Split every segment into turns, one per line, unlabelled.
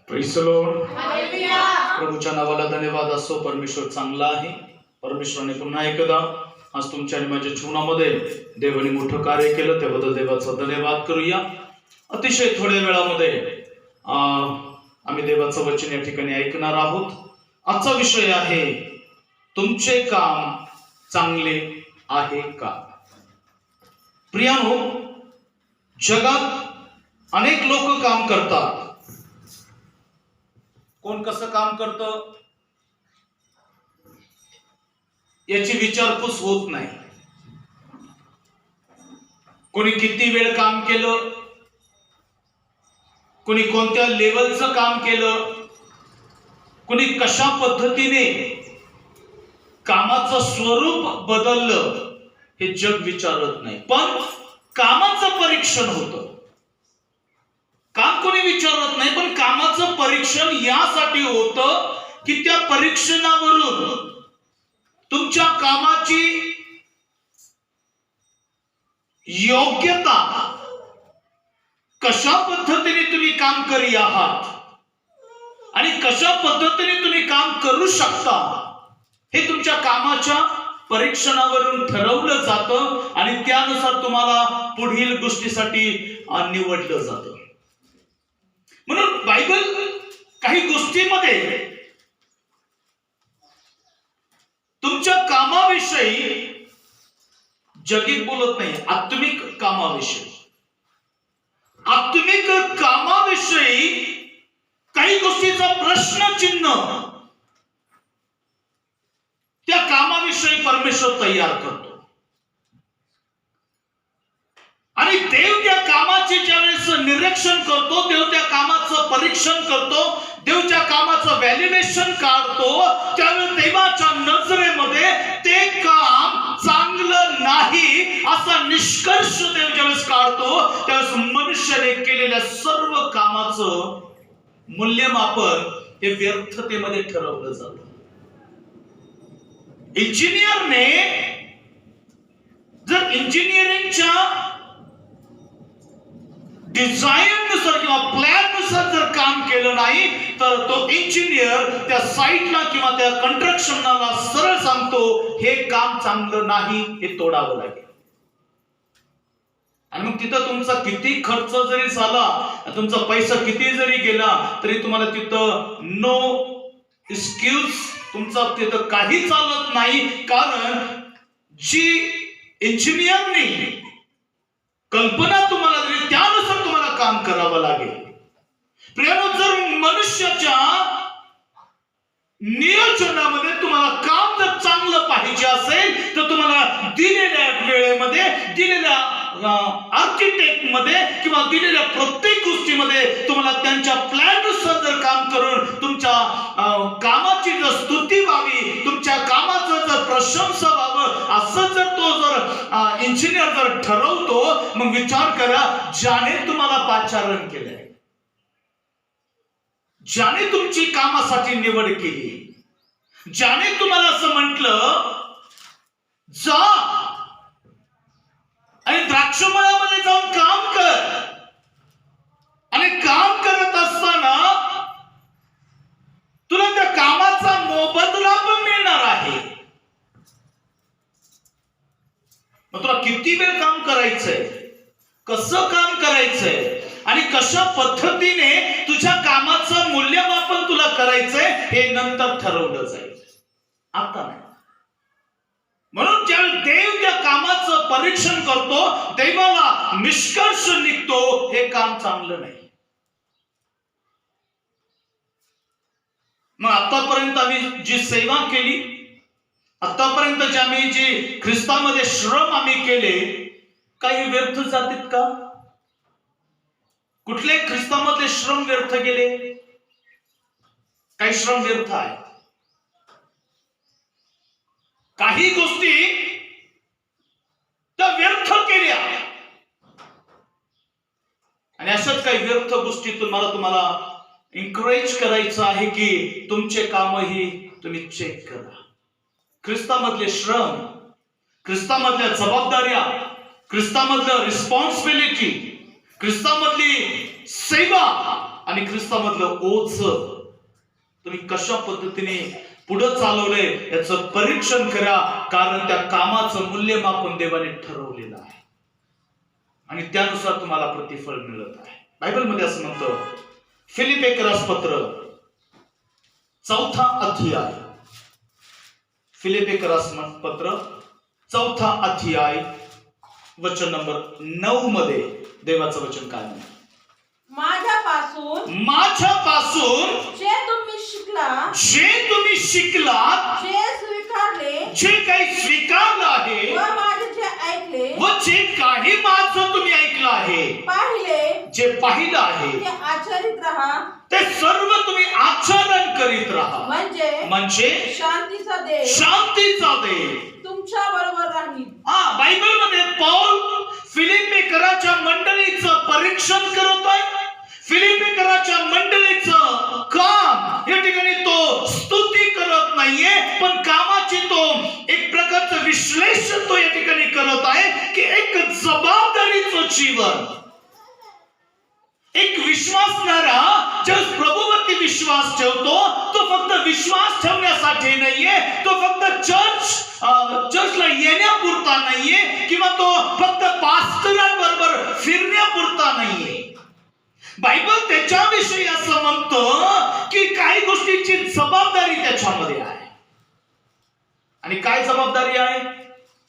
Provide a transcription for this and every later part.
Praise the Lord. प्रभूच्या नावाला धन्यवाद असो. परमेश्वर चांगला आहे. परमेश्वराने पुन्हा एकदा आज तुमच्या आणि माझ्या जीवनामध्ये देवाने मोठं कार्य केलं, त्याबद्दल देवाचा धन्यवाद करूया. अतिशय थोड्या वेळामध्ये आम्ही देवाचं वचन या ठिकाणी ऐकणार आहोत. आजचा विषय आहे, तुमचे काम चांगले आहे का? प्रियानो, जगात अनेक लोक काम करतात. कोण कसं काम करतं याची विचारपूस होत नाही. कोणी किती वेळ काम केलं, कोणी कोणत्या लेवलचं काम केलं, कोणी कशा पद्धतीने कामाचं स्वरूप बदललं हे जग विचारत नाही. पण कामाचं परीक्षण होतं. काम कोणी विचारत नाही, पण कामाचं परीक्षण यासाठी होतं की त्या परीक्षणावरून तुमच्या कामाची योग्यता, कशा पद्धतीने तुम्ही काम करी आहात आणि कशा पद्धतीने तुम्ही काम करू शकता हे तुमच्या कामाच्या परीक्षणावरून ठरवलं जातं आणि त्यानुसार तुम्हाला पुढील गोष्टीसाठी निवडलं जातं. म्हणून बायबल काही गोष्टीमध्ये तुमच्या कामाविषयी जगित बोलत नाही, आत्मिक कामाविषयी. आत्मिक कामाविषयी काही गोष्टीचा प्रश्नचिन्ह त्या कामाविषयी परमेश्वर तयार करतो. आणि देव त्या कामाचे ज्यावेळेस निरीक्षण करतो, देव त्या कामाचं परीक्षण करतो, देव त्या कामाचं व्हॅल्युएशन काढतो, त्यावेळेस देवाच्या नजरेमध्ये ते काम चांगलं नाही असा निष्कर्ष देव ज्यावेळेस काढतो, त्यावेळेस मनुष्याने केलेल्या सर्व कामाचं मूल्यमापन हे व्यर्थतेमध्ये ठरवलं जातं. इंजिनियरने जर इंजिनिअरिंगच्या डिझाईन नुसार किंवा प्लॅन नुसार जर काम केलं नाही तर तो इंजिनियर त्या साईटला किंवा त्या कंस्ट्रक्शनला सरळ सांगतो, हे काम चांगलं नाही, हे तोडावं लागेल. आणि मग तिथं तुमचा किती खर्च जरी झाला, तुमचा पैसा किती जरी गेला, तरी तुम्हाला तिथं नो एक्सक्यूज, तुमचा तिथं काही चालत नाही. कारण जी इंजिनियरनी कल्पना तुम्हाला दिली त्यानुसार तुम्हाला काम करावं लागेल. प्रियानो, जर मनुष्याच्या नियोजनामध्ये तुम्हाला काम जर चांगलं पाहिजे असेल तर तुम्हाला दिलेल्या वेळेमध्ये, दिलेल्या आर्किटेक्ट मध्ये किंवा दिलेल्या प्रत्येक गोष्टीमध्ये तुम्हाला त्यांच्या प्लॅन नुसार जर काम करून तुमच्या कामाची जर स्तुती व्हावी, तुमच्या कामाचं जर प्रशंसा व्हावं असं जर तो जर इंजिनियर जर ठरवतो, मग विचार करा, ज्याने तुम्हाला पाचारण केलंय, ज्याने तुमची कामासाठी निवड केली, ज्याने तुम्हाला असं म्हटलं जा आणि द्राक्षमळ्यामध्ये जाऊन काम कर, आणि काम करत असताना तुला त्या कामाचा मोबदला पण मिळणार आहे. मग तुला किती वेळ काम करायचंय, कसं काम करायचंय आणि कशा पद्धतीने तुझ्या कामाचं मूल्यमापन तुला करायचंय हे नंतर ठरवलं जाईल, आता नाही. म्हणून ज्यावेळी देव त्या कामाचं परीक्षण करतो, देवाला निष्कर्ष निघतो, हे काम चांगलं नाही. मग आतापर्यंत आम्ही जी सेवा केली, आतापर्यंत जे आम्ही जे ख्रिस्तामध्ये श्रम आम्ही केले, काही व्यर्थ जातील का? कुठले ख्रिस्तामधले श्रम व्यर्थ गेले? काही श्रम व्यर्थ आहे. काही गोष्टी त्या व्यर्थ केल्या आणि अशाच काही व्यर्थ गोष्टीतून मला तुम्हाला एन्करेज करायचं आहे की तुमचे कामही तुम्ही चेक करा. ख्रिस्तामधले श्रम, ख्रिस्तामधल्या जबाबदाऱ्या, ख्रिस्तामधलं रिस्पॉन्सिबिलिटी, ख्रिस्तामधली सेवा आणि ख्रिस्तामधलं ओझ तुम्ही कशा पद्धतीने पुढे चालवलंय याचं परीक्षण करा, कारण त्या कामाचं मूल्यमापन देवाने ठरवलेलं आहे आणि त्यानुसार तुम्हाला प्रतिफळ मिळत आहे. बायबलमध्ये असं म्हणतं, फिलिप्पियरास पत्र 4था अध्याय, फिलिप्पियरास पत्र 4था अध्याय वचन नंबर 9 मध्ये देवाचं वचन काय म्हणतं? माझ्यापासून
जे तुम्ही
शिकलात, जे काही स्वीकारलं आहे व जे काही माझं तुम्ही ऐकलं आहे, जे पाहिलं आहे ते सर्व तुम्ही आचरण करीत राहा, म्हणजे शांतीचा देव
तुमच्या बरोबर राहील.
बायबलमध्ये पौल फिलिप्पियराच्या मंडळीचं परीक्षण करत आहे. फिलिप्पियराच्या मंडळीचं काम या ठिकाणी तो स्तुती करत नाहीये, पण कामाची तो एक प्रकारचं विश्लेषण तो या ठिकाणी करत आहे की एक जबाबदारीचं जीवन, एक विश्वासणारा जो प्रभूवरती विश्वास ठेवतो तो फक्त विश्वास ठेवण्यासाठी नाहीये, तो फक्त चर्चला येण्यापुरता नाहीये किंवा तो फक्त पास्टरांबरोबर फिरण्यापुरता नाहीये. बायबल त्याच्याविषयी असं म्हणतं की काही गोष्टींची जबाबदारी त्याच्यामध्ये आहे. आणि काय जबाबदारी आहे?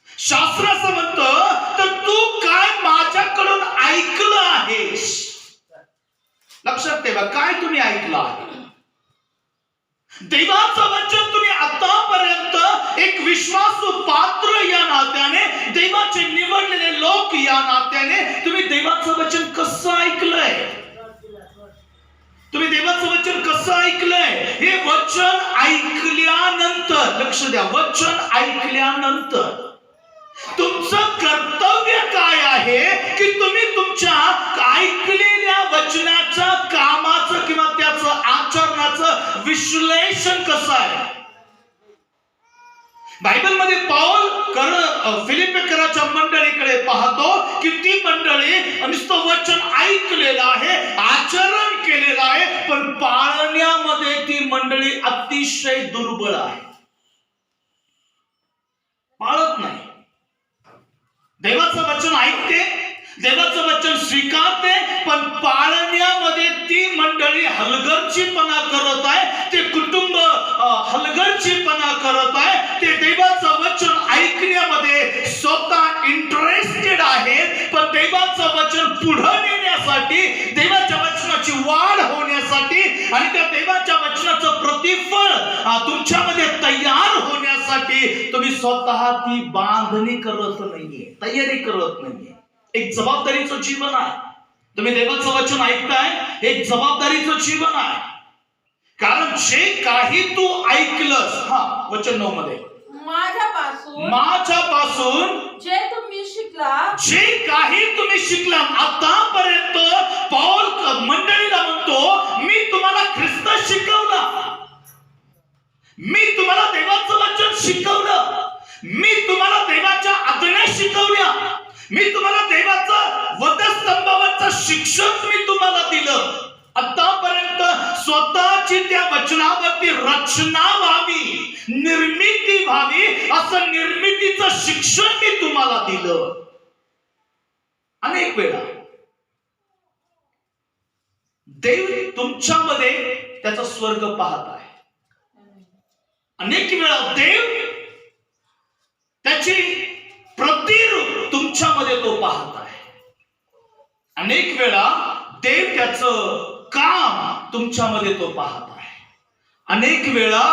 शास्त्र असं म्हणतं, तर तू काय माझ्याकडून ऐकलं आहेस. लक्षात ठेवा, काय तुम्ही ऐकलं आहे? देवाचं वचन तुम्ही आतापर्यंत एक विश्वासू पात्र या नात्याने, देवाचे निवडलेले लोक या नात्याने तुम्ही देवाचं वचन कसं ऐकलंय? तुम्ही देवाचं वचन कसं ऐकलंय? हे वचन ऐकल्यानंतर, लक्ष द्या, वचन ऐकल्यानंतर तुमचं कर्तव्य काय आहे की तुम्ही तुमच्या ऐकलेल्या वचनाच्या कामाचं किंवा त्याचं आचरणाचं विश्लेषण कसं आहे? बायबलमध्ये पौल फिलिप्पियराच्या मंडळीकडे पाहतो की ती मंडळी नुसतं वचन ऐकलेलं आहे, आचरण केलेलं आहे, पण पाळण्यामध्ये ती मंडळी अतिशय दुर्बळ आहे, पाळत नाही. देवाचं वचन ऐकते, देवाचं वचन स्वीकारते, पण पाळण्यामध्ये ती मंडळी हलगर्जीपणा करत आहे, ते कुटुंब हलगर्जीपणा करत आहे, ते देवाचं वचन ऐकण्यामध्ये स्वतः इंटरेस्टेड आहेत, पण देवाचं वचन पुढे नेण्यासाठी, देवाच्या वचनाची वाढ होण्यासाठी आणि त्या देवाच्या वचनाचं प्रतिफळ तुमच्यामध्ये तयार होण्यासाठी तुम्ही स्वतः ती बांधणी करत नाहीये, तयारी करत नाहीये. एक जबाबदारीचं जीवन आहे. तुम्ही देवाचं वचन ऐकताय, एक जबाबदारीचं जीवन आहे. कारण जे काही तू ऐकलंस, वचन 9 मध्ये, माझ्यापासून
जे तुम्ही शिकला,
जे काही तुम्ही शिकला आतापर्यंत, पौल मंडळीला म्हणतो, मी तुम्हाला ख्रिस्त शिकवला, मी तुम्हाला देवाचं वचन शिकवलं, मी तुम्हाला देवाच्या आज्ञा शिकवल्या, मी तुम्हाला देवाचं वधस्तंभावरचं शिक्षण मी तुम्हाला दिलं. आतापर्यंत स्वतःची त्या वचनावरती रचना व्हावी, निर्मिती व्हावी, असं निर्मितीचं शिक्षण मी तुम्हाला दिलं. अनेक वेळा देव तुमच्यामध्ये त्याचा स्वर्ग पाहत आहे. अनेक वेळा देव त्याची प्रतिरूप तुमच्यामध्ये तो पाहत आहे. अनेक वेळा देव त्याचं काम तुमच्यामध्ये तो पाहत आहे. अनेक वेळा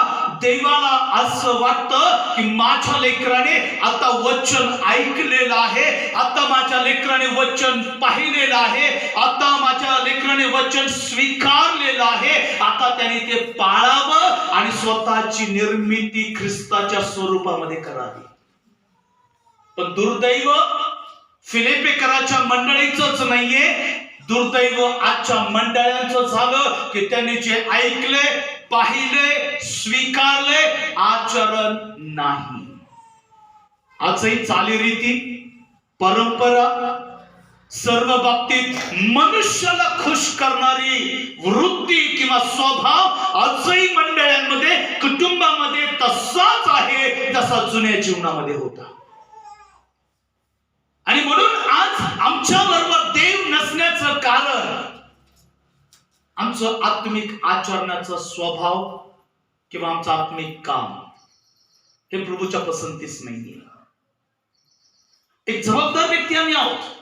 देवाला असं वाटतं की माझ्या लेकराने आता वचन ऐकलेलं आहे, आता माझ्या लेकराने वचन पाहिलेलं आहे, आता माझ्या लेकराने वचन स्वीकारलेलं आहे, आता त्याने ते पाळावं आणि स्वतःची निर्मिती ख्रिस्ताच्या स्वरूपामध्ये करावी. पण दुर्दैव फिलिप्पियराच्या मंडळीचंच नाहीये, दुर्दैव आजच्या मंडळांचं झालं की त्यांनी जे ऐकले, पाहिले, स्वीकारले, आचरण नाही. आजही चालीरीती, परंपरा, सर्व बाबतीत मनुष्याला खुश करणारी वृत्ती किंवा स्वभाव आजही मंडळांमध्ये, कुटुंबामध्ये तसाच आहे जसा जुन्या जीवनामध्ये होता. आणि म्हणून आज आमच्या बरोबर देव नसण्याचं कारण आमचं आत्मिक आचरणाचा स्वभाव किंवा आमचं आत्मिक काम हे प्रभूच्या पसंतीस नाहीये. एक जबाबदार व्यक्ती आम्ही आहोत.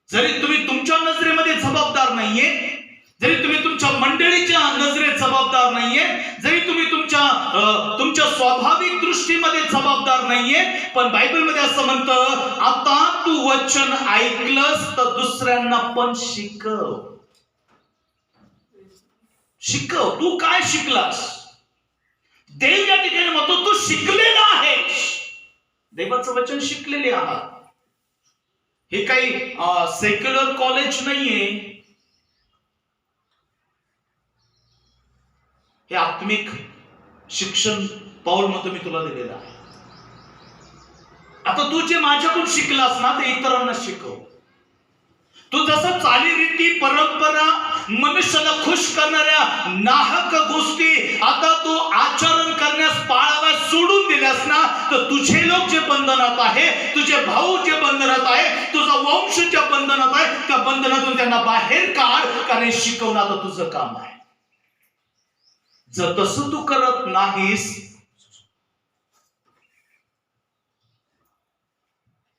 जरी तुम्ही तुमच्या नजरेमध्ये जबाबदार नाहीये, जरी तुम्ही तुमच्या मंडळीच्या नजरेत जबाबदार नाहीये, जरी तुम्ही तुमच्या स्वाभाविक दृष्टीमध्ये जबाबदार नाहीये, पण बायबलमध्ये असं म्हणतं, आता तू वचन ऐकलंस तर दुसऱ्यांना पण शिकव. शिकव. तू काय शिकलास? देव या ठिकाणी म्हणतो तू शिकलेला आहेस. देवाचं वचन शिकलेले आहात. हे काही सेक्युलर कॉलेज नाहीये, हे आत्मिक शिक्षण पाऊल म्हणतो मी तुला दिलेलं आहे. आता तू जे माझ्याकडून शिकलास ना ते इतरांना शिकव. तू जसं चालीरीती, परंपरा, मनुष्याला खुश करणाऱ्या नाहक गोष्टी आता तू आचरण करण्यास, पाळाव्यास सोडून दिल्यास ना, तर तुझे लोक जे बंधनात आहे, तुझे भाऊ जे बंधनात आहे, तुझा वंश ज्या बंधनात आहे, त्या बंधनातून त्यांना बाहेर काढ, कारण शिकवणं आता तुझं काम आहे. जर तसं तू करत नाहीस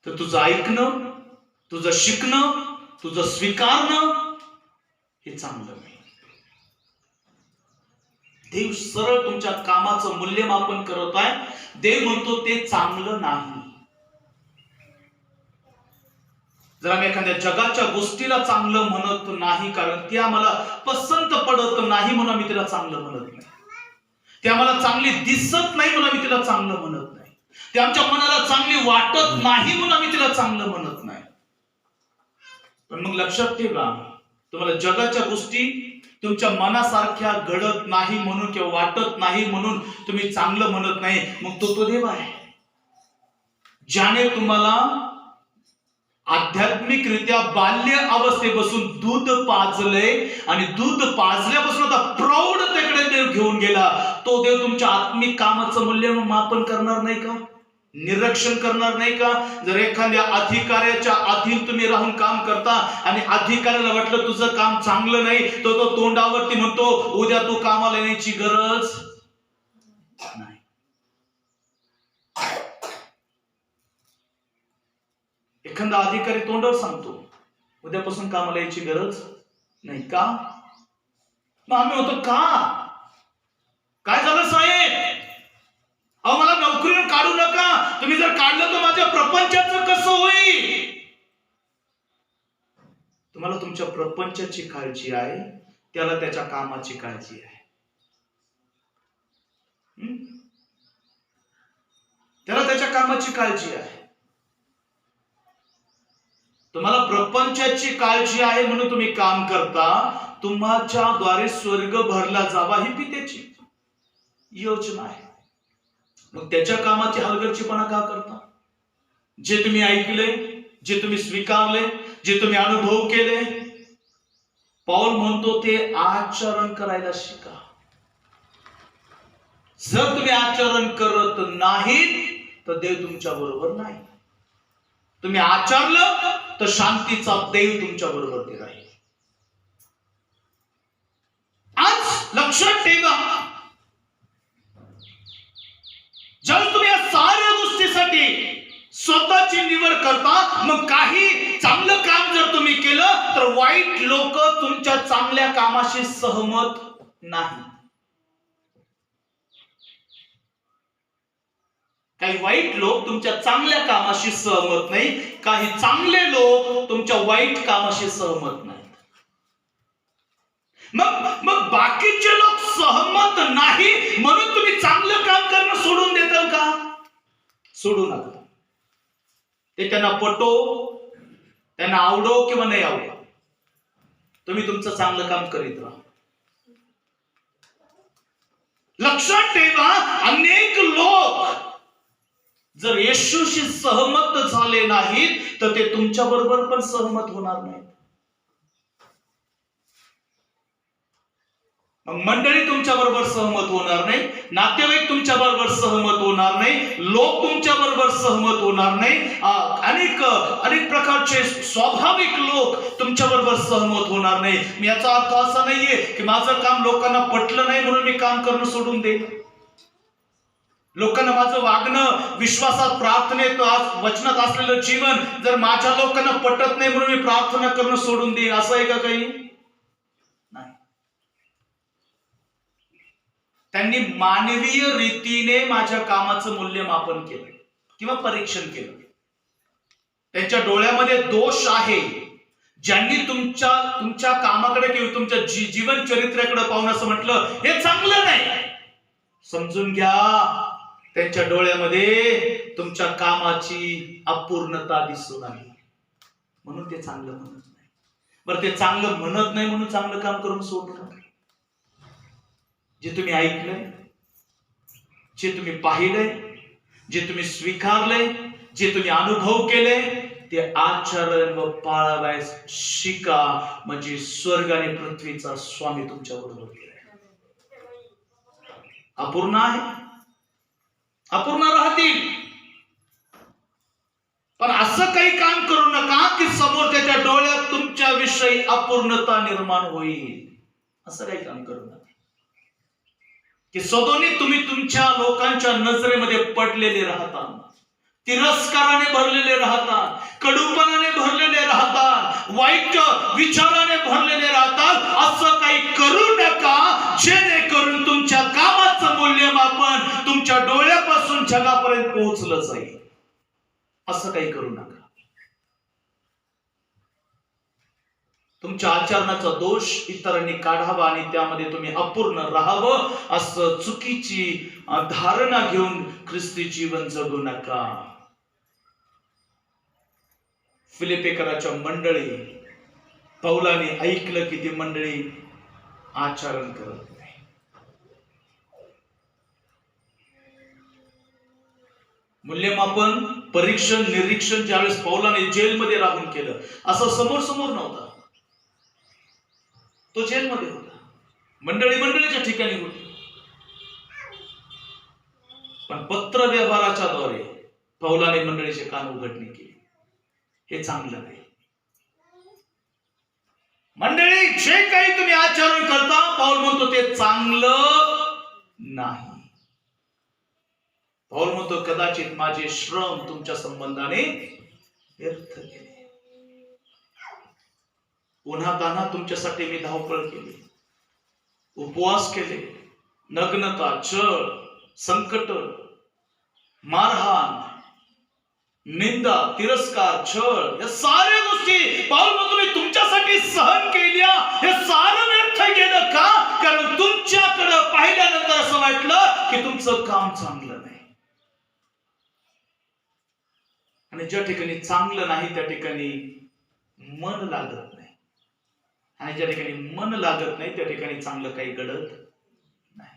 तर तुझं ऐकणं, तुझं शिकणं, तुझं स्वीकारणं हे चांगलं नाही. देव सरळ तुमच्या कामाचं मूल्यमापन करत आहे. देव म्हणतो ते चांगलं नाही. जर आम्ही एखाद्या जगाच्या गोष्टीला चांगलं म्हणत नाही, कारण ती आम्हाला पसंत पडत नाही म्हणून आम्ही तिला चांगलं म्हणत नाही, ती आम्हाला चांगली दिसत नाही म्हणून आम्ही तिला चांगलं म्हणत नाही, ती आमच्या मनाला चांगली वाटत नाही म्हणून आम्ही तिला चांगलं म्हणत नाही. पण मग लक्षात ठेवा, तुम्हाला जगाच्या गोष्टी तुमच्या मनासारख्या घडत नाही म्हणून किंवा वाटत नाही म्हणून तुम्ही चांगलं म्हणत नाही, मग तो देव आहे ज्याने तुम्हाला आध्यात्मिकरित्या बाल्य अवस्थेपासून दूध पाजले आणि दूध पाजल्यापासून आता प्रौढतेकडे देव घेऊन गेला. तो देव तुमच्या आत्मिक कामाचं मूल्यमापन करणार नाही का? निरीक्षण करणार नाही का? जर एखाद्या अधिकाऱ्याच्या अधीन तुम्ही राहून काम करता आणि अधिकाऱ्याला वाटलं तुझं काम चांगलं नाही, तो तोंडावरती म्हणतो उद्या तू कामाला येण्याची गरज नाही. एखादा अधिकारी तोंडावर सांगतो उद्यापासून कामाला यायची गरज नाही का? मग आम्ही होतो का? काय झालं साहेब? अहो मला नोकरीवर काढू नका. तुम्ही जर काढलं तर माझ्या प्रपंचाचं कसं होईल? तुम्हाला तुमच्या प्रपंचाची काळजी आहे, त्याला त्याच्या कामाची काळजी आहे. त्याला त्याच्या कामाची काळजी आहे. तुम्हाला प्रपंचाची काळजी आहे म्हणून तुम्ही काम करता. तुमच्या द्वारे स्वर्ग भरला जावा ही पित्याची योजना आहे. मग त्याच्या कामाची हलगर्जीपणा का करता? जे तुम्ही ऐकले, जे तुम्ही स्वीकारले, जे तुम्ही अनुभव केले, पौल म्हणतो ते आचरण करायला शिका. जर तुम्ही आचरण करत नाही तर देव तुमच्या बरोबर नाही. तुम्ही आचरलं तर शांतीचा देव तुमच्या बरोबर राहील. आज लक्षात ठेवा, जेव्हा तुम्ही या साऱ्या गोष्टीसाठी स्वतःची निवड करता, मग काही चांगलं काम जर तुम्ही केलं तर वाईट लोक तुमच्या चांगल्या कामाशी सहमत नाही. काही वाईट लोक तुमच्या चांगल्या कामाशी सहमत नाही, काही चांगले लोक तुमच्या वाईट कामाशी सहमत नाही. मग बाकीचे लोक सहमत नाही म्हणून तुम्ही चांगलं काम करणं सोडून देताल का? सोडू नका. ते त्यांना पटो, त्यांना आवडो किंवा नाही आवडो, तुम्ही तुमचं चांगलं काम करीत राहा. लक्षात ठेवा, अनेक लोक जर येशूशी सहमत झाले नाहीत तर ते तुमच्या बरोबर पण सहमत होणार नाहीत. मग मंडळी तुमच्या बरोबर सहमत होणार नाही, नातेवाईक तुमच्या बरोबर सहमत होणार नाही, लोक तुमच्या बरोबर सहमत होणार नाही, अनेक प्रकारचे स्वाभाविक लोक तुमच्या बरोबर सहमत होणार नाही. मी याचा अर्थ असा नाहीये की माझं काम लोकांना पटलं नाही म्हणून मी काम करणं सोडून देईन. लोकांना माझं वागणं, विश्वासात, प्रार्थनेत, वचनात असलेलं जीवन जर माझ्या लोकांना पटत नाही म्हणून मी प्रार्थना करणं सोडून देईन, असं आहे का काही? नाही. त्यांनी मानवीय रीतीने माझ्या कामाचं मूल्यमापन केलं किंवा परीक्षण केलं. त्यांच्या डोळ्यामध्ये दोष आहे. ज्यांनी तुमच्या कामाकडे किंवा तुमच्या जीवन चरित्राकडे पाहून असं म्हटलं हे चांगलं नाही, समजून घ्या त्यांच्या डोळ्यामध्ये तुमच्या कामाची अपूर्णता दिसून आली म्हणून ते चांगलं म्हणत नाही. बरं, ते चांगलं म्हणत नाही म्हणून चांगलं काम करून सोडू नका. जे तुम्ही ऐकलंय, जे तुम्ही पाहिलंय, जे तुम्ही स्वीकारलंय, जे तुम्ही अनुभव केले ते आचरण व पाळावयास शिका, म्हणजे स्वर्ग आणि पृथ्वीचा स्वामी तुमच्या बरोबर गेलाय. अपूर्ण आहे, अपूर्ण राहतील, पण असं काही काम करू नका की समोर त्याच्या डोळ्यात तुमच्या विषयी अपूर्णता निर्माण होईल. असं काही काम करू नका की सदोनी तुम्ही तुमच्या लोकांच्या नजरेमध्ये पडलेले राहता, तिरस्काराने भरलेले राहतात, कडूपणाने भरलेले राहतात, वाईट विचाराने भरलेले राहतात. असं काही करू नका जेणेकरून तुमच्या कामाचं मूल्यमापन तुमच्या डोळ्यापासून जगापर्यंत पोहोचलं जाईल. असं काही करू नका. तुमच्या आचरणाचा दोष इतरांनी काढावा आणि त्यामध्ये तुम्ही अपूर्ण राहावं असं चुकीची धारणा घेऊन ख्रिस्ती जीवन जगू नका. फिलिपेकराच्या मंडळी पौलाने ऐकलं की ती मंडळी आचरण करत नाही. मूल्यमापन, परीक्षण, निरीक्षण ज्यावेळेस पौलाने जेलमध्ये राहून केलं, असं समोर समोर नव्हता, तो जेलमध्ये होता, मंडळीच्या ठिकाणी होती, पण पत्र व्यवहाराच्या द्वारे पौलाने मंडळीचे कान उघडणी केली. हे चांगलं नाही. मंडळी, जे काही तुम्ही आचरण करता, पौल म्हणतो ते चांगलं नाही. पौल म्हणतो कदाचित माझे श्रम तुमच्या संबंधाने व्यर्थ गेले. उन्हातान्हात तुमच्यासाठी मी धावपळ केली, उपवास केले, नग्नता, छळ, संकट, मारहाण, निंदा, तिरस्कार, छळ, या साऱ्या गोष्टी पौल म्हणतो मी तुमच्यासाठी सहन केल्या. हे सारं व्यर्थ गेलं का? कारण तुमच्याकडे पाहिल्यानंतर असं वाटलं की तुमचं काम चांगलं नाही. आणि ज्या ठिकाणी चांगलं नाही त्या ठिकाणी मन लागत नाही, आणि ज्या ठिकाणी मन लागत नाही त्या ठिकाणी चांगलं काही घडत नाही.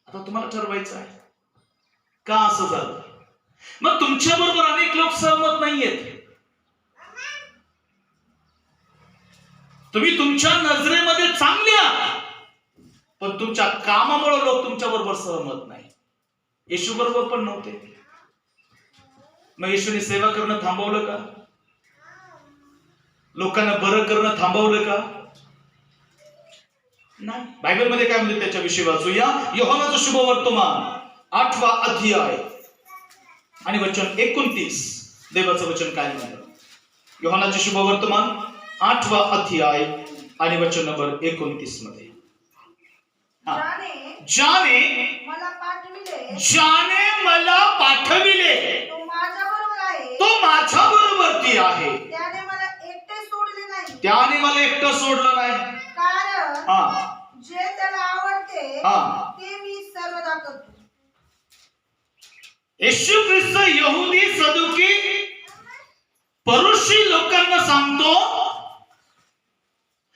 आता तुम्हाला ठरवायचं आहे का असं झालं. मग तुमच्या बरोबर अनेक लोक सहमत नाहीयेत. तुम्ही तुमच्या नजरेमध्ये चांगले आहात, पण तुमच्या कामामुळे लोक तुमच्या बरोबर सहमत नाही. येशू बरोबर पण नव्हते. मग येशूने सेवा करणं थांबवलं का? लोकांना बरं करणं थांबवलं का? नाही. बायबलमध्ये काय म्हणते त्याच्याविषयी वाचूया. योहानाचं शुभवर्तमान 8वा अध्याय आणि वचन 29. देवाचं वचन काय म्हणतं? योहानाचे शुभवर्तमान 8वा अध्याय आणि वचन नंबर 29 मध्ये, ज्याने मला पाठविले तो माझ्या बरोबरती आहे. त्याने मला एकटं सोडलं नाही. कारण
जे त्याला आवडते ते मी सर्वदा करतो.
येशू ख्रिस्त यहुदी, सदुकी, परुषी लोकांना सांगतो,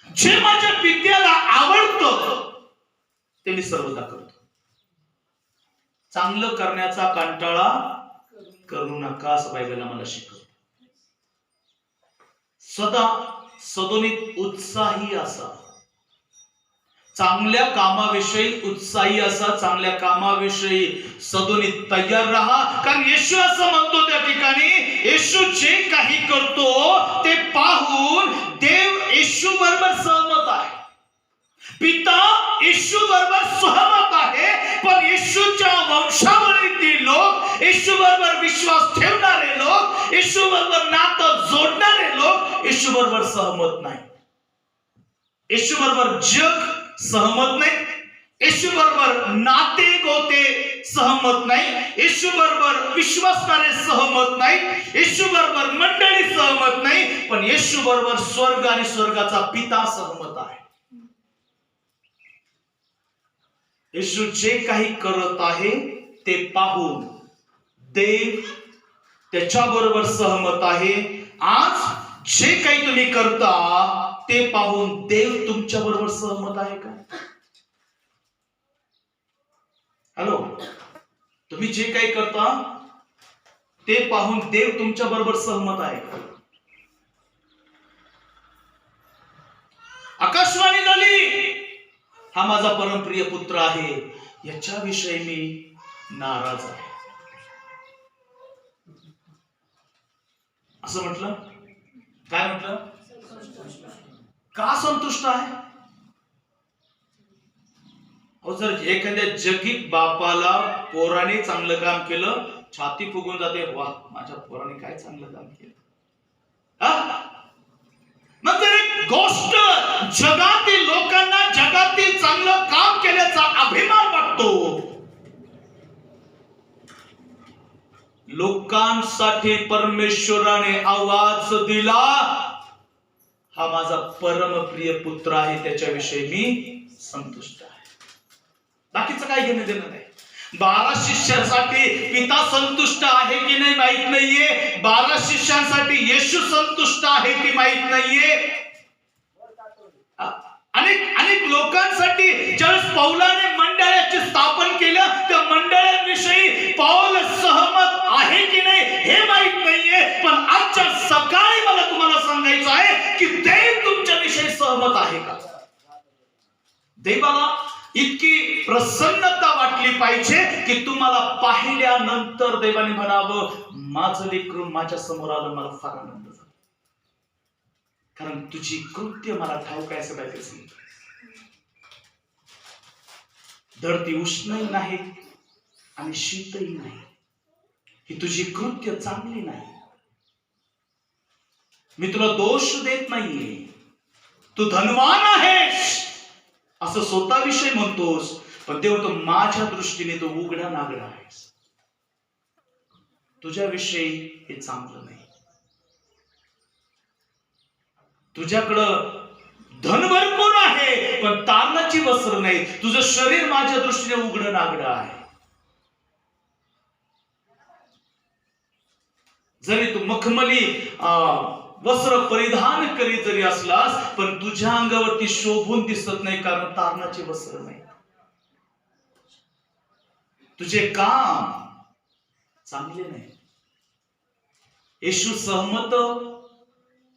जे माझ्या पित्याला आवडतं ते मी सर्वदा करतो. चांगलं करण्याचा कंटाळा करू नका असं बायबल आम्हाला शिकवतं. सदा सदोनित उत्साही असा, चांगल्या कामाविषयी उत्साही असा, चांगल्या कामाविषयी सदोनित तयार राहा. कारण येशू असं म्हणतो त्या ठिकाणी, येशू जे काही करतो ते पाहून देव येशू बरोबर सहमत आहे, पिता येशू बरोबर सहमत आहे. पण येशूच्या वंशावळीतील लोक, येशू बरोबर विश्वास ठेवणारे लोक, येशू बरोबर नातं जोडणारे लोक येशू बरोबर सहमत नाही. येशू बरोबर जग सहमत नाही, येशू बरोबर नाते गोते सहमत नाही, येशू बरोबर विश्वासणारे सहमत नाही, येशू बरोबर मंडळी सहमत नाही. पण येशू बरोबर स्वर्ग आणि स्वर्गाचा पिता सहमत आहे. येशू जे काही करत आहे ते पाहून देव त्याच्या बरोबर सहमत आहे. आज जे काही तुम्ही करता ते पाहून देव तुमच्या बरोबर सहमत आहे का? हॅलो, तुम्ही जे काही करता ते पाहून देव तुमच्या बरोबर सहमत आहे का? आकाशवाणी झाली, हा माझा परमप्रिय पुत्र आहे, याच्याविषयी मी नाराज आहे असं म्हटलं. काय म्हटलं? का संतुष्ट आहे? अहो, जर एखाद्या जगीत बापाला पोराने चांगलं काम केलं, छाती फुगून जाते, वा माझ्या पोराने काय चांगलं काम केलं. मग जर एक गोष्ट जगातील लोकांना जगातील चांगलं काम केल्याचा अभिमान वाटतो, लोकांसाठी परमेश्वराने आवाज दिला, हा माझा परमप्रिय पुत्र आहे, त्याच्याविषयी मी संतुष्ट आहे. बाकीचं काय घेणं देणं नाही. 12 शिष्यांसाठी पिता संतुष्ट आहे की नाही माहित नाहीये, 12 शिष्यांसाठी येशू संतुष्ट आहे की माहित नाहीये. अनेक लोकांसाठी ज्यावेळेस पौलाने मंडळाचे स्थापन केलं, त्या मंडळाविषयी पौल सहमत आहे की नाही हे माहित नाहीये. पण आजच्या सकाळी मला तुम्हाला सांगायचं आहे की देव तुमच्याविषयी सहमत आहे का? देवाला इतकी प्रसन्नता वाटली पाहिजे की तुम्हाला पाहिल्यानंतर देवाने म्हणावं, माझं लेकरू माझ्या समोर आलं, मला फार आनंद झाला, कारण तुझी कृत्य मला ठाऊक आहे. असं बायबल सांगतं. धरती उष्णही नाही आणि शीतही नाही, ही तुझी कृत्य चांगली नाही. मी तुला दोष देत नाहीये, तू धनवान आहेस असं स्वतःविषयी म्हणतोस, पण देव तो माझ्या दृष्टीने तो उघडा नागडा आहेस, तुझ्याविषयी हे चांगलं नाही. तुझ्याकडं धन भरपूर आहे पण तारणाची वस्त्र नाही, तुझं शरीर माझ्या दृष्टीने उघडं नागडं आहे. जरी तू मखमली वस्त्र परिधान करी जरी असलास, पण तुझ्या अंगावरती शोभून दिसत नाही, कारण तारणाचे वस्त्र नाही. तुझे काम चांगले नाही. येशू सहमत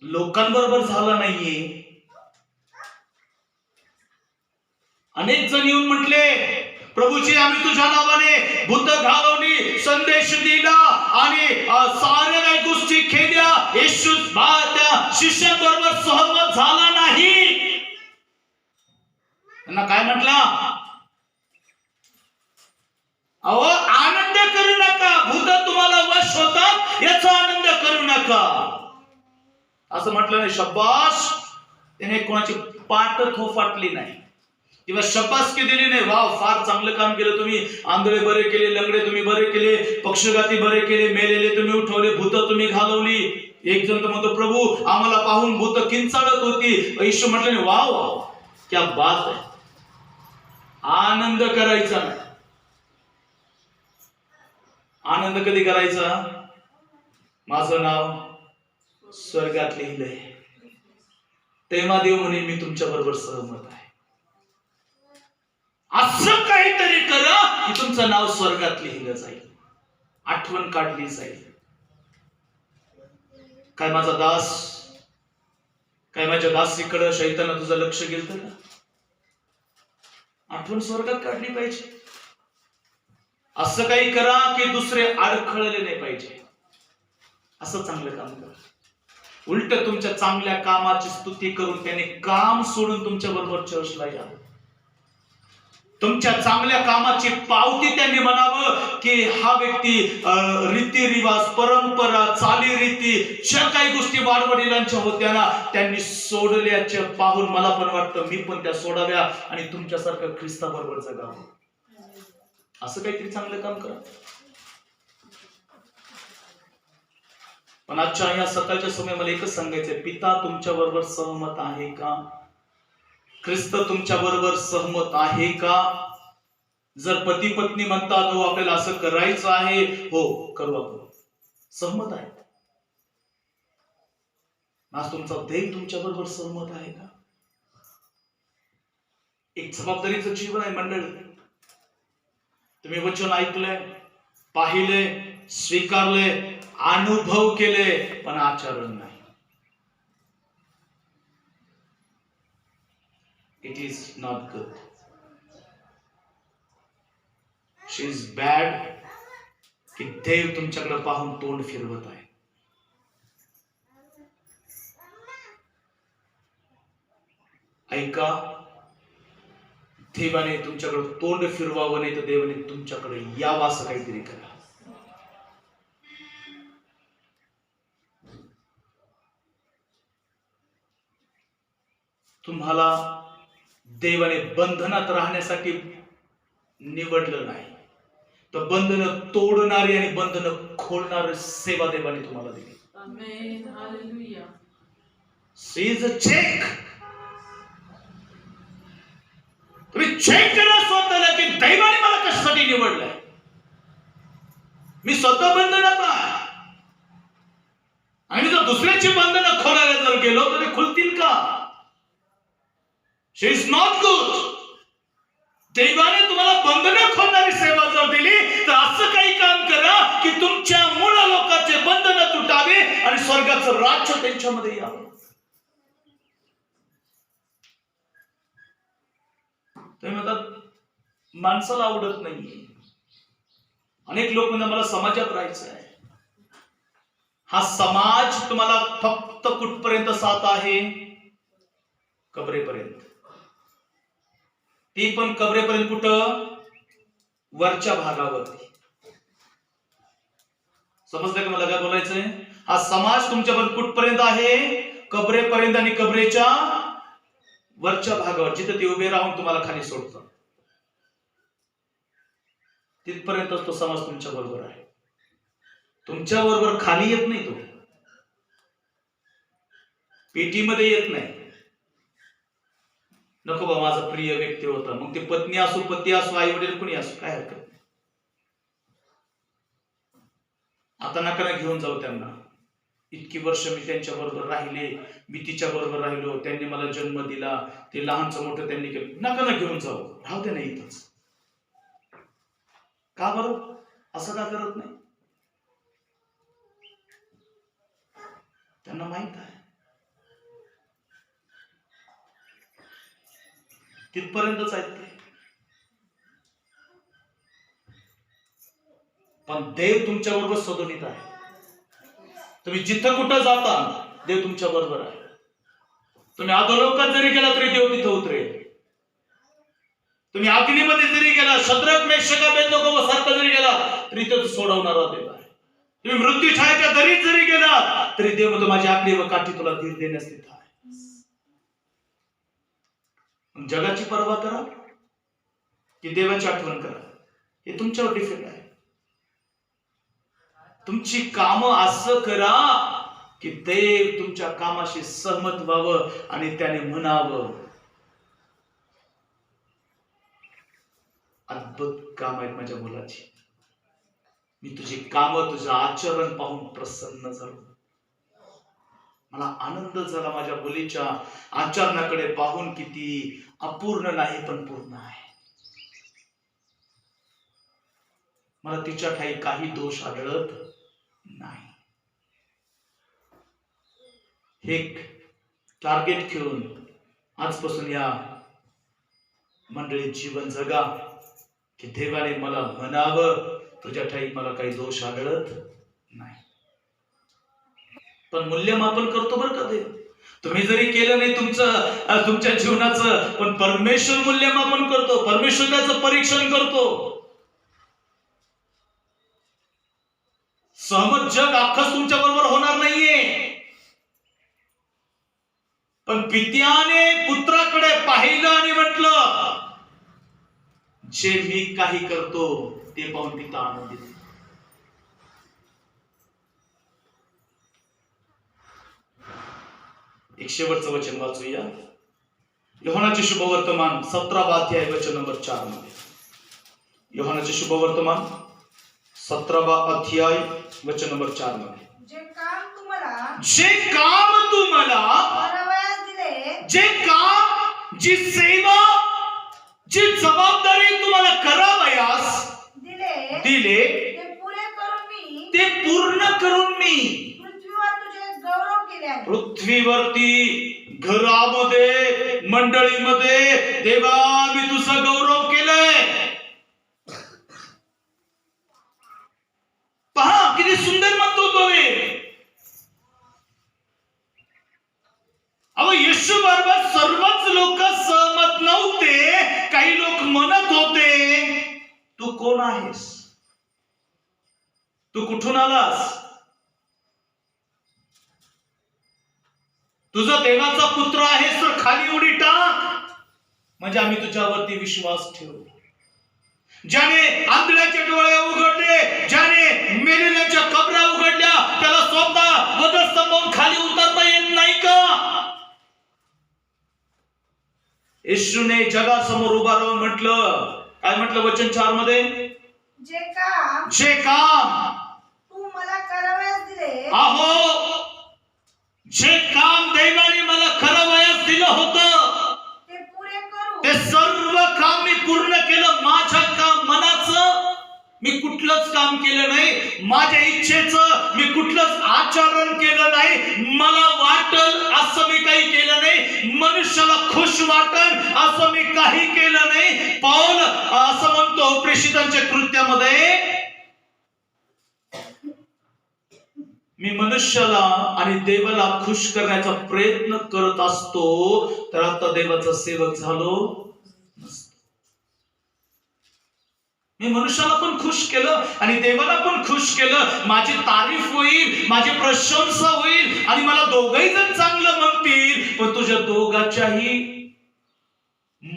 लोकांबरोबर झाला नाहीये. अनेक जण येऊन म्हटले, प्रभूजी आम्ही तुझ्या नावाने भूत घालवली, संदेश दिला आणि साऱ्या काही गोष्टी केल्या. येशू त्या शिष्यांबरोबर सहमत झाला नाही. त्यांना काय म्हटला? अहो, आनंद करू नका, भूत तुम्हाला वश होतात याचा आनंद करू नका असं म्हटलं नाही. शब्बास, त्याने कोणाची पाठ थोफाटली नाही किंवा शब्बासकी दिली नाही. वाव, फार चांगलं काम केलं तुम्ही, आंधळे बरे केले, लंगडे तुम्ही बरे केले, पक्षघाती बरे केले, मेलेले तुम्ही उठवले, भूत तुम्ही घालवली. एक जण तर म्हणतो, प्रभू आम्हाला पाहून भूत किंचाळत होती. येशू म्हटलं नाही, वाव वाव, क्या बात आहे. आनंद करायचा नाही. आनंद कधी करायचा? माझं नाव स्वर्गात लिहिलंय, तेव्हा देव म्हणे मी तुमच्या बरोबर सहमत आहे. असं काहीतरी करा की तुमचं नाव स्वर्गात लिहिलं जाईल. आठवण काढली जाईल. काय माझा दास, काय माझ्या दासीकडे शैतानं तुझं लक्ष गेलं का? आठवण स्वर्गात काढली पाहिजे. असं काही करा की दुसरे अडखळले नाही पाहिजे. असं चांगलं काम करा. उलट तुमच्या चांगल्या कामाची स्तुती करून त्याने काम सोडून तुमच्या बरोबर चर्चला या. तुमच्या चांगल्या कामाची पावती त्यांनी म्हणावं की हा व्यक्ती रीतिरिवाज, परंपरा, चालीरीती ज्या काही गोष्टी वाडवडिलांच्या होत्या ना, त्यांनी सोडल्याचे पाहून मला पण वाटतं मी पण त्या सोडाव्या आणि तुमच्यासारखं ख्रिस्ताबरोबर जगावं. असं काहीतरी चांगलं काम करा. पण आजच्या या सकाळच्या समय मला एकच सांगायचंय, पिता तुमच्या बरोबर सहमत आहे का? ख्रिस्त तुमच्या बरोबर सहमत आहे का? जर पती पत्नी म्हणतात हो आपल्याला असं करायचं आहे, हो करू आपण, सहमत आहे. आज तुमचा देव तुमच्या बरोबर सहमत आहे का? एक जबाबदारीचं जीवन आहे मंडळी. तुम्ही वचन ऐकलंय, पाहिलंय, स्वीकारलंय, अनुभव केले, पण आचरण नाही. It is not good. She is bad की देव तुमच्याकडे पाहून तोंड फिरवत आहे. ऐका, देवाने तुमच्याकडे तोंड फिरवावं नाही तर देवाने तुमच्याकडे यावं असं काहीतरी करा. तुम्हाला देवाने बंधनात राहण्यासाठी निवडलं नाही, तर बंधनं तोडणारी आणि बंधनं खोलणारी सेवा देवाने तुम्हाला दिली.
Amen, hallelujah.
See is a check. तुम्ही चेक करा स्वतःला की दैवाने मला कशासाठी निवडलंय. मी स्वतः बंधनात आहे आणि जर दुसऱ्याची बंधनं खोलायला जर गेलो तर ते खुलतील का? शी इज नॉट गुड. दैवाने तुम्हाला बंधनं खोलणारी सेवा जर दिली तर असं काही काम करा की तुमच्या मूळ लोकांचे बंधनं तुटावे आणि स्वर्गाचं राज्य त्यांच्यामध्ये यावं. तुम्ही म्हणतात माणसाला आवडत नाहीये. अनेक लोक म्हणतात मला समाजात राहायचं आहे. हा समाज तुम्हाला फक्त कुठपर्यंत साथ आहे? कबरेपर्यंत. ती पण कबरेपर्यंत कुठं? वरच्या भागावरती. समजलं का मला काय बोलायचंय? हा समाज तुमच्यापर्यंत कुठपर्यंत आहे? कबरेपर्यंत आणि कबरेच्या वरच्या भागावर, जिथे ते उभे राहून तुम्हाला खाली सोडतात तिथपर्यंतच तो समाज तुमच्या बरोबर आहे. तुमच्या बरोबर खाली येत नाही. तो पेटीमध्ये येत नाही. नको बा माझा प्रिय व्यक्ती होता, मग ते पत्नी असो, पती असो, आई वडील कोणी असो, काय हरकत नाही. आता नका घेऊन जाऊ त्यांना. इतकी वर्ष मी त्यांच्या बरोबर राहिले, मी तिच्या बरोबर राहिलो, त्यांनी मला जन्म दिला, ते लहानचं मोठं त्यांनी केलं. नका ना घेऊन जाऊ, राहू दे ना इथंच. का बरं असं का करत नाही? त्यांना माहित आहे तिथपर्यंतच आहेत ते. पण देव तुमच्या बरोबर सदोनीत आहे. तुम्ही जिथं कुठं जाता देव तुमच्या बरोबर आहे. तुम्ही अधोलोकात जरी गेला तरी देव तिथं उतरेल. तुम्ही अग्नीमध्ये जरी गेला, शद्रक मेषक अबेदnego सारखा जरी गेला तरी तो सोडवणारा देव आहे. तुम्ही मृत्यू छायेच्या दरीत जरी गेला तरी देव म्हणतो माझी आकडी व काठी तुला धीर देण्यास तिथं आहे. जगाची पर्वा करा की देवाची आठवण करा, हे तुमच्यावर डिपेंड आहे. तुमची कामं असं करा की देव तुमच्या कामाशी सहमत व्हावं आणि त्याने म्हणावं अद्भुत काम आहेत माझ्या मुलाची. मी तुझी कामं, तुझं आचरण पाहून प्रसन्न झालो. मला आनंद झाला माझ्या मुलीच्या आचरणाकडे पाहून, किती अपूर्ण नाही पण पूर्ण आहे. मला तिच्या ठाई काही दोष आढळत नाही. हे टार्गेट घेऊन आजपासून या मंडळीत जीवन जगा की देवाने मला म्हणावं तुझ्या ठाई मला काही दोष आढळत नाही. पण मूल्यमापन करतो बरं का देव. तुम्ही जरी केलं नाही तुमच्या जीवनाचं, पण परमेश्वर मूल्यमापन करतो. परमेश्वर त्याचं परीक्षण करतो. सहमत जग अख्खच तुमच्या बरोबर होणार नाहीये, पण पित्याने पुत्राकडे पाहिलं आणि म्हटलं जे मी काही करतो ते पाहून पिता आनंदित. एक शेवटचं वचन वाचूया. योहानाचे शुभवर्तमान 17 अध्याय वचन नंबर 4 मध्ये. योहानाचे शुभवर्तमान 17 अध्याय वचन नंबर 4 मध्ये.
जे काम तुम्हाला करावयास दिले,
जे काम, जी सेवा, जी जबाबदारी तुम्हाला करावयास दिले ते पूर्ण करून मी
पृथ्वीवर तुझे गौरव केले आहे.
पृथ्वीवरती, घरामध्ये, मंडळीमध्ये देवा मी तुझा गौरव केलाय. पहा किती सुंदर म्हणतो तो. अहो येशू बरोबर सर्वच लोक सहमत नव्हते. काही लोक म्हणत होते तू कोण आहेस, तू कुठून आलास, तुझा देवाचा पुत्र आहेस तर खाली उडी टाक म्हणजे आम्ही तुझ्यावरती विश्वास ठेवू. ज्याने आंधळ्याचे डोळे उघडले, ज्याने मेलेल्याच्या कबरा उघडल्या, त्याला स्वतः वधस्तंभावरून खाली उतरता येत नाही का? येशूने जगासमोर उभा राहून म्हटलं, काय म्हटलं वचन 4 मध्ये?
जे काम तू मला करावयास दिले,
जे काम देवाने मला करावयास दिलं होतं
ते पुरे करू.
ते सर्व काम मी पूर्ण केलं. माझ्या मनाचं मी कुठलंच काम केलं नाही, माझ्या इच्छेचं मी कुठलंच आचरण केलं नाही. मला वाटल असं मी काही केलं नाही, मनुष्याला खुश वाटल असं मी काही केलं नाही. पौल असं म्हणतो प्रेषितांच्या कृत्यामध्ये, मी मनुष्याला आणि देवाला खुश करण्याचा प्रयत्न करत असतो तर आता देवाचा सेवक झालो नसतो. मी मनुष्याला पण खुश केलं आणि देवाला पण खुश केलं. माझी तारीफ होईल, माझी प्रशंसा होईल आणि मला दोघही जण चांगलं म्हणतील. पण तुझ्या दोघाच्याही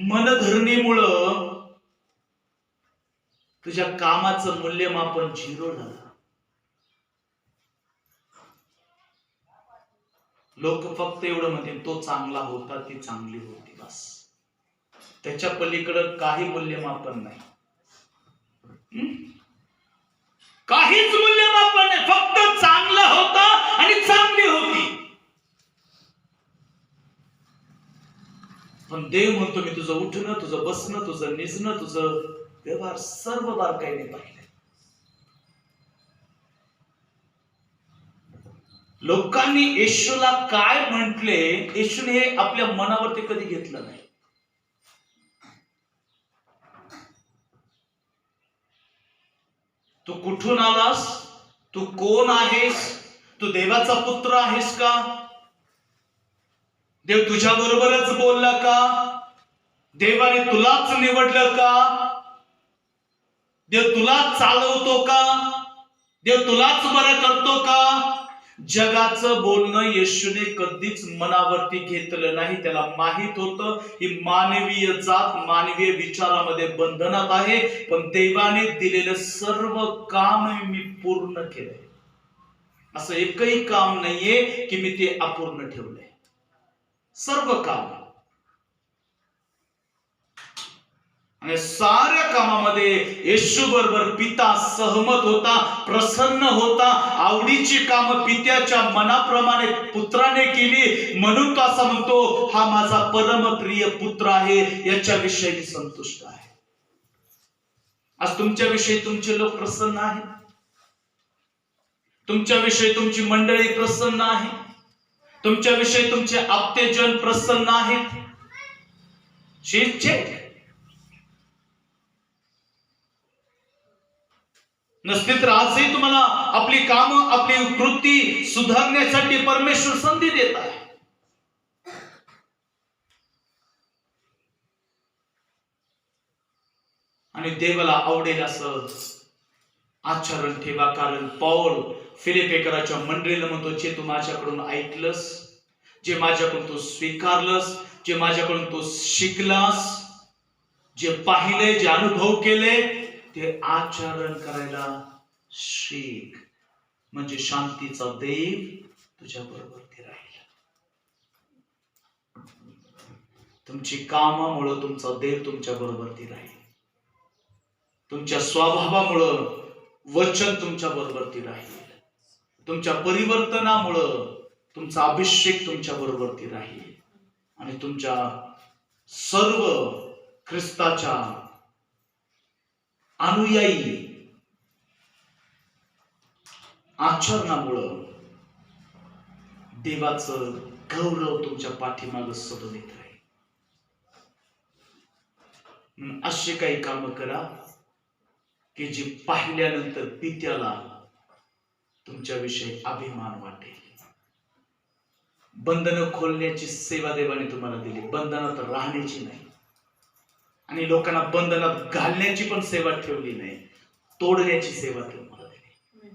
मनधरणीमुळं तुझ्या कामाचं मूल्यमापन 0 झालं. लोक फक्त एवढं म्हणतील तो चांगला होता, ती चांगली होती, बस. त्याच्या पलीकडे काही मूल्यमापन नाही. काहीच मूल्यमापन नाही, फक्त चांगला होता आणि चांगली होती. पण देव म्हणतो मी तुझं उठणं, तुझं बसणं, तुझं निजणं, तुझं व्यवहार सर्व बारकाईने पाहिलं. लोकांनी येशूला काय म्हटले, येशूने हे आपल्या मनावरती कधी घेतलं नाही. तू कुठून आलास, तू कोण आहेस, तू देवाचा पुत्र आहेस का, देव तुझ्या बरोबरच बोलला का, देवाने तुलाच निवडलं का, देव तुलाच चालवतो का, देव तुलाच बरं करतो का. जगाचं बोलणं येशूने कधीच मनावरती घेतलं नाही. त्याला माहित होतं ही मानवीय जात मानवीय विचारामध्ये बंधनात आहे, पण देवाने दिलेलं सर्व काम मी पूर्ण केलंय. असं एकही काम नाहीये की मी ते अपूर्ण ठेवलंय. सर्व काम आणि साऱ्या कामामध्ये येशू बरोबर पिता सहमत होता, प्रसन्न होता. आवडीची कामं पित्याच्या मनाप्रमाणे पुत्राने केली, म्हणून तो असं म्हणतो हा माझा परमप्रिय पुत्र आहे, याच्याविषयी मी संतुष्ट आहे. आज तुमच्याविषयी तुमचे लोक प्रसन्न आहेत, तुमच्याविषयी तुमची मंडळी प्रसन्न आहे, तुमच्याविषयी तुमचे आप्तेजन प्रसन्न आहेत. चेक नसते तर आजही तुम्हाला आपली कामं, आपली कृती सुधारण्यासाठी परमेश्वर संधी देत आहे. आणि देवाला आवडेल असं आचरण ठेवा. कारण पौल फिलिपेकराच्या मंडळीला म्हणतो, जे तू माझ्याकडून ऐकलंस, जे माझ्याकडून तू स्वीकारलंस, जे माझ्याकडून तू शिकलास, जे पाहिले, जे अनुभव केले, ते आचरण करायला शिक. म्हणजे शांतीचा देव तुझ्या बरोबर राहील. तुमची कामामुळं तुमचा देव तुमच्या बरोबर राहील. तुमच्या स्वभावामुळं वचन तुमच्या बरोबर राहील. तुमच्या परिवर्तनामुळं तुमचा अभिषेक तुमच्या बरोबर राहील. आणि तुमच्या सर्व ख्रिस्ताच्या अनुयायी आचरणामुळं देवाचं गौरव तुमच्या पाठीमागं सतत येत राहील. असे काही काम करा की जी पाहिल्यानंतर पित्याला तुमच्याविषयी अभिमान वाटेल. बंधनं खोलण्याची सेवा देवाने तुम्हाला दिली, बंधनात राहण्याची नाही. आणि लोकांना बंधनात घालण्याची पण सेवा ठेवली नाही, तोडण्याची सेवा तुम्हाला दिली.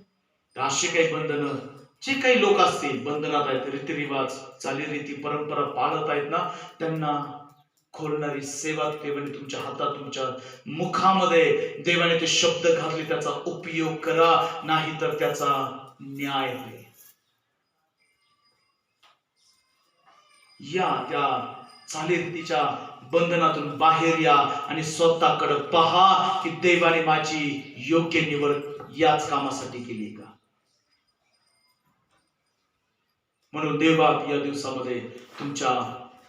तर अशी काही बंधनं, जे काही लोक असतील बंधनात आहेत, रीतिरिवाज, चालीरीती, परंपरा पाळत आहेत ना, त्यांना खोलणारी सेवा देवाने तुमच्या हातात, तुमच्या मुखामध्ये देवाने ते शब्द घातले, त्याचा उपयोग करा, नाही तर त्याचा न्याय होईल. या त्या चालीरीतीच्या बंधनातून बाहेर या आणि स्वतःकडे पहा की देवाने माझी योग्य निवड याच कामासाठी केली का. म्हणून देवबाप या दिवसामध्ये तुमच्या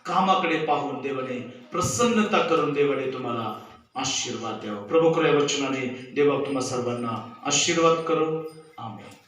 कामाकडे पाहून देवाने प्रसन्नता करून देवाने तुम्हाला आशीर्वाद द्यावा. प्रभू या वचनाने देवबाप तुम्हा सर्वांना आशीर्वाद करो. आमेन.